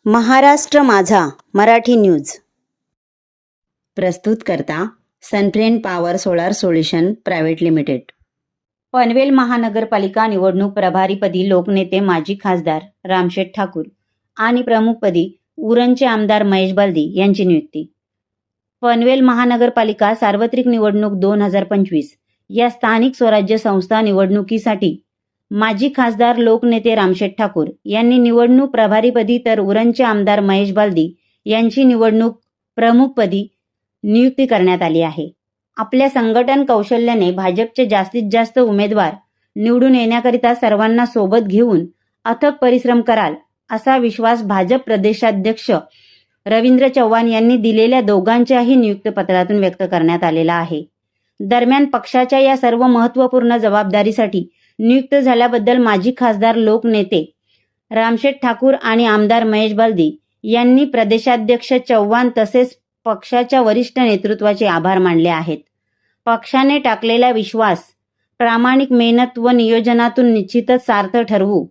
महाराष्ट्र माझा मराठी न्यूज प्रस्तुत करता Sunfriend power solar solution private limited. Panvel महानगरपालिका निवडणूक प्रभारीपदी लोकनेते माजी खासदार रामशेठ ठाकूर आणि प्रमुखपदी उरणचे आमदार महेश बालदी यांची नियुक्ती। पनवेल महानगरपालिका सार्वत्रिक निवडणूक 2025 या स्थानिक स्वराज्य संस्था निवडणुकीसाठी माजी खासदार लोकनेते रामशेठ ठाकूर यांनी निवडणूक प्रभारीपदी तर उरणचे आमदार महेश बालदी यांची निवडणूक प्रमुखपदी नियुक्ती करण्यात आली आहे। आपल्या संघटन कौशल्याने भाजपचे जास्तीत जास्त उमेदवार निवडून येण्याकरिता सर्वांना सोबत घेऊन अथक परिश्रम कराल असा विश्वास भाजप प्रदेशाध्यक्ष रवींद्र चव्हाण यांनी दिलेल्या दोघांच्याही नियुक्तीपत्रातून व्यक्त करण्यात आलेला आहे। दरम्यान पक्षाच्या या सर्व महत्त्वपूर्ण जबाबदारीसाठी नियुक्त झाल्याबद्दल माजी खासदार लोकनेते रामशेठ ठाकूर आणि आमदार महेश बालदी यांनी प्रदेशाध्यक्ष चव्हाण तसेच पक्षाच्या वरिष्ठ नेतृत्वाचे आभार मानले आहेत। पक्षाने टाकलेला विश्वास प्रामाणिक मेहनत व नियोजनातून निश्चितच सार्थ ठरवू,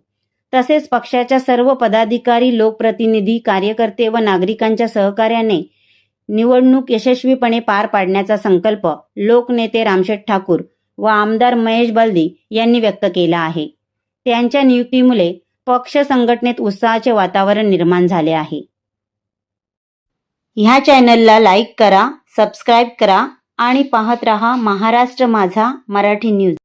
तसेच पक्षाच्या सर्व पदाधिकारी, लोकप्रतिनिधी, कार्यकर्ते व नागरिकांच्या सहकार्याने निवडणूक यशस्वीपणे पार पाडण्याचा संकल्प लोकनेते रामशेठ ठाकूर व आमदार महेश बालदी यांनी व्यक्त केला आहे। त्यांच्या नियुक्तीमुळे पक्ष संघटनेत उत्साहाचे वातावरण निर्माण झाले आहे। ह्या चॅनलला लाईक करा, सबस्क्राईब करा आणि पाहत रहा महाराष्ट्र माझा मराठी न्यूज।